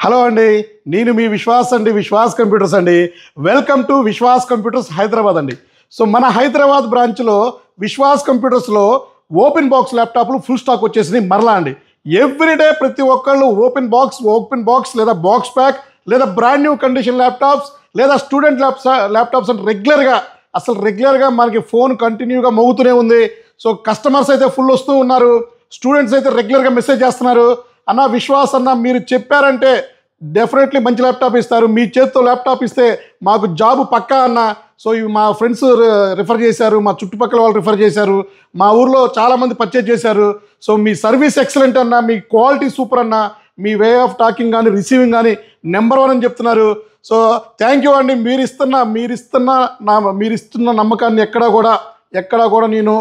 Hello అండి, నేను మీ విశ్వాస్ అండి, విశ్వాస్ కంప్యూటర్స్ అండి. Welcome to Vishwas computers Hyderabad అండి. సో మన హైదరాబాద్ బ్రాంచ్లో విశ్వాస్ కంప్యూటర్స్లో ఓపెన్ బాక్స్ ల్యాప్టాప్లు ఫుల్ స్టాక్ వచ్చేసినాయి మరలా అండి. ఎవ్రీడే ప్రతి ఒక్కళ్ళు ఓపెన్ బాక్స్ లేదా బాక్స్ ప్యాక్ లేదా బ్రాండ్ న్యూ కండిషన్ ల్యాప్టాప్స్ లేదా స్టూడెంట్ ల్యాప్టాప్స్ అంటే రెగ్యులర్గా మనకి ఫోన్ కంటిన్యూగా మోగుతూనే ఉంది. సో కస్టమర్స్ అయితే ఫుల్ వస్తూ ఉన్నారు, స్టూడెంట్స్ అయితే రెగ్యులర్గా మెసేజ్ చేస్తున్నారు, అన్న విశ్వాస్ అన్న మీరు చెప్పారంటే డెఫినెట్లీ మంచి ల్యాప్టాప్ ఇస్తారు, మీ చేతితో ల్యాప్టాప్ ఇస్తే మాకు జాబు పక్కా అన్న. సో ఇవి మా ఫ్రెండ్స్ రిఫర్ చేశారు, మా చుట్టుపక్కల వాళ్ళు రిఫర్ చేశారు, మా ఊర్లో చాలామంది పర్చేజ్ చేశారు. సో మీ సర్వీస్ ఎక్సలెంట్ అన్న, మీ క్వాలిటీ సూపర్ అన్న, మీ వే ఆఫ్ టాకింగ్ కానీ రిసీవింగ్ కానీ నెంబర్ 1 అని చెప్తున్నారు. సో థ్యాంక్ యూ అండి. మీరిస్తున్న నమ్మకాన్ని ఎక్కడా కూడా నేను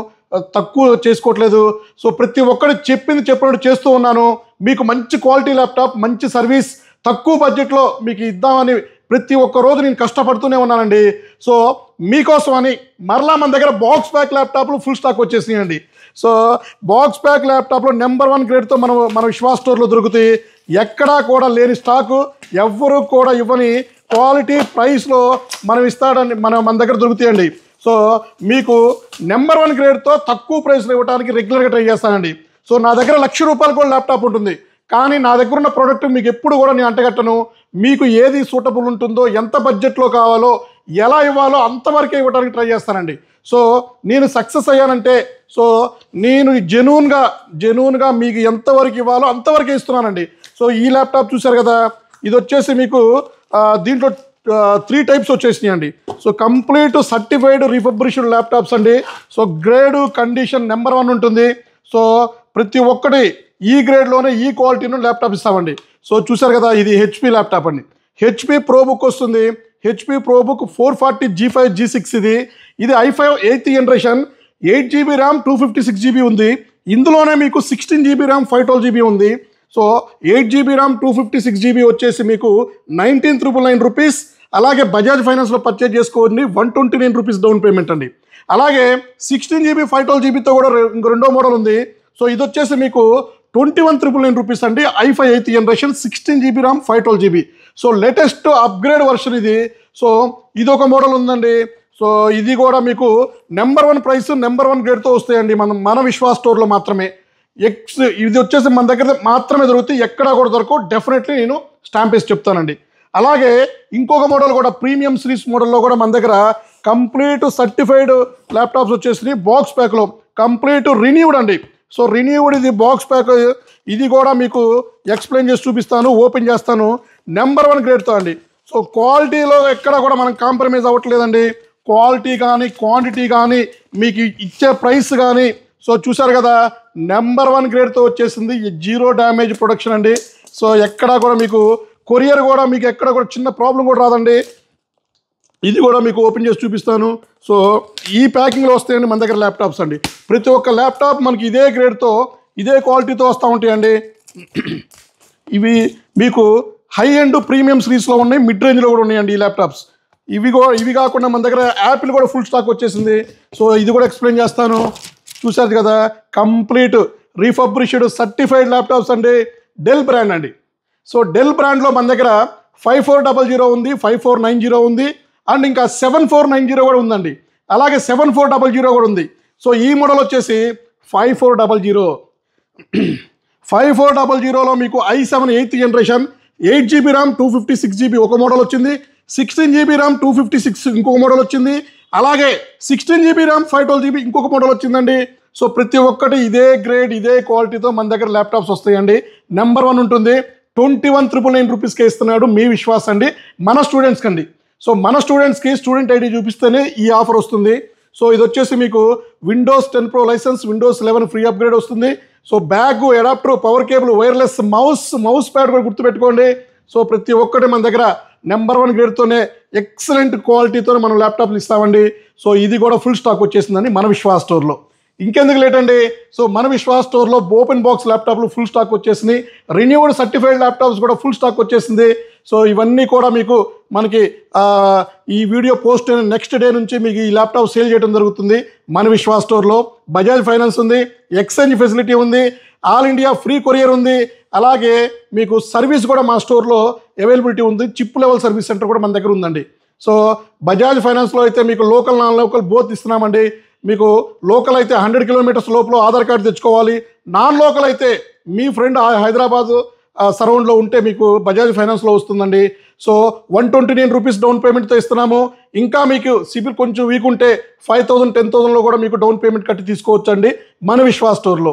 తక్కువ చేసుకోవట్లేదు. సో ప్రతి ఒక్కరు చెప్పినట్టు చేస్తూ ఉన్నాను. మీకు మంచి క్వాలిటీ ల్యాప్టాప్, మంచి సర్వీస్ తక్కువ బడ్జెట్లో మీకు ఇద్దామని ప్రతి ఒక్క రోజు నేను కష్టపడుతూనే ఉన్నానండి. సో మీకోసం అని మరలా మన దగ్గర బాక్స్ ప్యాక్ ల్యాప్టాప్లు ఫుల్ స్టాక్ వచ్చేసినాయండి. సో బాక్స్ ప్యాక్ ల్యాప్టాప్లో నెంబర్ 1 గ్రేడ్తో మన విశ్వాస్ స్టోర్లో దొరుకుతాయి. ఎక్కడా కూడా లేని స్టాకు, ఎవ్వరూ కూడా ఇవ్వని క్వాలిటీ ప్రైస్లో మన దగ్గర దొరుకుతాయండి. సో మీకు నెంబర్ 1 గ్రేడ్తో తక్కువ ప్రైస్లో ఇవ్వడానికి రెగ్యులర్గా ట్రై చేస్తానండి. సో నా దగ్గర ₹1,00,000 కూడా ల్యాప్టాప్ ఉంటుంది, కానీ నా దగ్గర ఉన్న ప్రోడక్ట్ మీకు ఎప్పుడు కూడా నేను అంటగట్టను. మీకు ఏది సూటబుల్ ఉంటుందో, ఎంత బడ్జెట్లో కావాలో, ఎలా ఇవ్వాలో అంతవరకే ఇవ్వడానికి ట్రై చేస్తానండి. సో నేను సక్సెస్ అయ్యానంటే సో నేను జెన్యూన్గా మీకు ఎంతవరకు ఇవ్వాలో అంతవరకే ఇస్తున్నానండి. సో ఈ ల్యాప్టాప్ చూశారు కదా, ఇది వచ్చేసి మీకు దీంట్లో 3 టైప్స్ వచ్చేసినాయి అండి. So complete certified refurbished laptops అండి. సో గ్రేడ్ కండిషన్ నెంబర్ 1 ఉంటుంది. సో ప్రతి ఒక్కటి ఈ గ్రేడ్లోనే ఈ క్వాలిటీలో ల్యాప్టాప్ ఇస్తామండి. సో చూసారు కదా, ఇది హెచ్పి ల్యాప్టాప్ అండి. హెచ్పి ప్రో బుక్ వస్తుంది. HP pro book 440 G5 G6 ఇది i5 8th generation, 8GB RAM 256GB ఉంది. ఇందులోనే మీకు 16GB ర్యామ్ 512GB ఉంది. సో 8GB ర్యామ్ 256GB వచ్చేసి మీకు 19,999 రూపీస్. అలాగే బజాజ్ ఫైనాన్స్లో పర్చేజ్ చేసుకోండి, 129 రూపీస్ డౌన్ పేమెంట్ అండి. అలాగే 16GB 512GBతో కూడా రెండో మోడల్ ఉంది. సో ఇది వచ్చేసి మీకు 21,999 రూపీస్ అండి. i5 8th generation 16GB RAM 512GB. So latest upgrade version ఇది. సో ఇది ఒక మోడల్ ఉందండి. సో ఇది కూడా మీకు నెంబర్ 1 ప్రైస్, నెంబర్ 1 గ్రేడ్తో వస్తాయండి మన విశ్వాస్ స్టోర్లో మాత్రమే. ఇది వచ్చేసి మన దగ్గర మాత్రమే దొరుకుతాయి, ఎక్కడా కూడా దొరకవు. డెఫినెట్లీ నేను స్టాంప్ వేసి చెప్తానండి. అలాగే ఇంకొక మోడల్ కూడా ప్రీమియం సిరీస్ మోడల్లో కూడా మన దగ్గర కంప్లీట్ సర్టిఫైడ్ ల్యాప్టాప్స్ వచ్చేసి బాక్స్ ప్యాక్లో కంప్లీట్ రిన్యూడ్ అండి. సో రిన్యూడ్ ఇది బాక్స్ ప్యాక్. ఇది కూడా మీకు ఎక్స్ప్లెయిన్ చేసి చూపిస్తాను, ఓపెన్ చేస్తాను. నెంబర్ 1 గ్రేడ్తో అండి. సో క్వాలిటీలో ఎక్కడ కూడా మనం కాంప్రమైజ్ అవ్వట్లేదండి. క్వాలిటీ కానీ, క్వాంటిటీ కానీ, మీకు ఇచ్చే ప్రైస్ కానీ. సో చూసారు కదా, నెంబర్ 1 గ్రేడ్తో వచ్చేసింది. 0 డ్యామేజ్ ప్రొడక్షన్ అండి. సో ఎక్కడా కూడా మీకు కొరియర్ కూడా మీకు ఎక్కడ కూడా చిన్న ప్రాబ్లం కూడా రాదండి. ఇది కూడా మీకు ఓపెన్ చేసి చూపిస్తాను. సో ఈ ప్యాకింగ్లో వస్తాయండి మన దగ్గర ల్యాప్టాప్స్ అండి. ప్రతి ఒక్క ల్యాప్టాప్ మనకి ఇదే గ్రేడ్తో, ఇదే క్వాలిటీతో వస్తూ ఉంటాయండి. ఇవి మీకు హై అండ్ ప్రీమియం సిరీస్లో ఉన్నాయి, మిడ్ రేంజ్లో కూడా ఉన్నాయండి ఈ ల్యాప్టాప్స్. ఇవి కాకుండా మన దగ్గర యాపిల్ కూడా ఫుల్ స్టాక్ వచ్చేసింది. సో ఇది కూడా ఎక్స్ప్లెయిన్ చేస్తాను. చూసారు కదా, కంప్లీట్ రీఫర్బిష్డ్ సర్టిఫైడ్ ల్యాప్టాప్స్ అండి. డెల్ బ్రాండ్ అండి. సో డెల్ బ్రాండ్లో మన దగ్గర 5400 ఉంది, 5490 ఉంది, అండ్ ఇంకా 7490 కూడా ఉందండి. అలాగే 7400 కూడా ఉంది. సో ఈ మోడల్ వచ్చేసి 5400. 5400లో మీకు i7 8th generation, 8GB RAM 256GB ఒక మోడల్ వచ్చింది, 16GB ర్యామ్ 256 ఇంకొక మోడల్ వచ్చింది, అలాగే 16GB ర్యామ్ 512GB ఇంకొక మోడల్ వచ్చిందండి. సో ప్రతి ఒక్కటి ఇదే గ్రేడ్, ఇదే క్వాలిటీతో మన దగ్గర ల్యాప్టాప్స్ వస్తాయండి. నెంబర్ 1 ఉంటుంది. 21,999 రూపీస్కే ఇస్తున్నాడు మీ విశ్వాస్ అండి, మన స్టూడెంట్స్కి అండి. సో మన స్టూడెంట్స్కి స్టూడెంట్ ఐడి చూపిస్తేనే ఈ ఆఫర్ వస్తుంది. సో ఇది వచ్చేసి మీకు Windows 10 Pro licence, Windows 11 free upgrade వస్తుంది. So bag, adapter, power cable, wireless mouse pad కూడా గుర్తుపెట్టుకోండి. సో ప్రతి ఒక్కటి మన దగ్గర నెంబర్ 1 గ్రేడ్తోనే ఎక్సలెంట్ క్వాలిటీతో మనం ల్యాప్టాప్లు ఇస్తామండి. సో ఇది కూడా ఫుల్ స్టాక్ వచ్చేసిందండి మన విశ్వాస్ స్టోర్లో. ఇంకెందుకు లేట్ అండి. సో మన విశ్వాస్ స్టోర్లో ఓపెన్ బాక్స్ ల్యాప్టాప్లు ఫుల్ స్టాక్ వచ్చేసింది. రిన్యూడ్ సర్టిఫైడ్ ల్యాప్టాప్స్ కూడా ఫుల్ స్టాక్ వచ్చేసింది. సో ఇవన్నీ కూడా మీకు మనకి ఈ వీడియో పోస్ట్ అయిన నెక్స్ట్ డే నుంచి మీకు ఈ ల్యాప్టాప్ సేల్ చేయడం జరుగుతుంది మన విశ్వాస్ స్టోర్లో. బజాజ్ ఫైనాన్స్ ఉంది, ఎక్స్చేంజ్ ఫెసిలిటీ ఉంది, ఆల్ ఇండియా ఫ్రీ కొరియర్ ఉంది, అలాగే మీకు సర్వీస్ కూడా మా స్టోర్లో అవైలబిలిటీ ఉంది. చిప్ లెవెల్ సర్వీస్ సెంటర్ కూడా మన దగ్గర ఉందండి. సో బజాజ్ ఫైనాన్స్లో అయితే మీకు లోకల్ నాన్ లోకల్ బోత్ ఇస్తున్నామండి. మీకు లోకల్ అయితే 100 కిలోమీటర్స్ లోపల ఆధార్ కార్డు తెచ్చుకోవాలి. నాన్ లోకల్ అయితే మీ ఫ్రెండ్ హైదరాబాద్ సరౌండ్లో ఉంటే మీకు బజాజ్ ఫైనాన్స్లో వస్తుందండి. సో 129 రూపీస్ డౌన్ పేమెంట్తో ఇస్తున్నాము. ఇంకా మీకు సిబిల్ కొంచెం వీక్ ఉంటే 5,000 10,000లో కూడా మీకు డౌన్ పేమెంట్ కట్టి తీసుకోవచ్చండి మన విశ్వాస్ స్టోర్లో.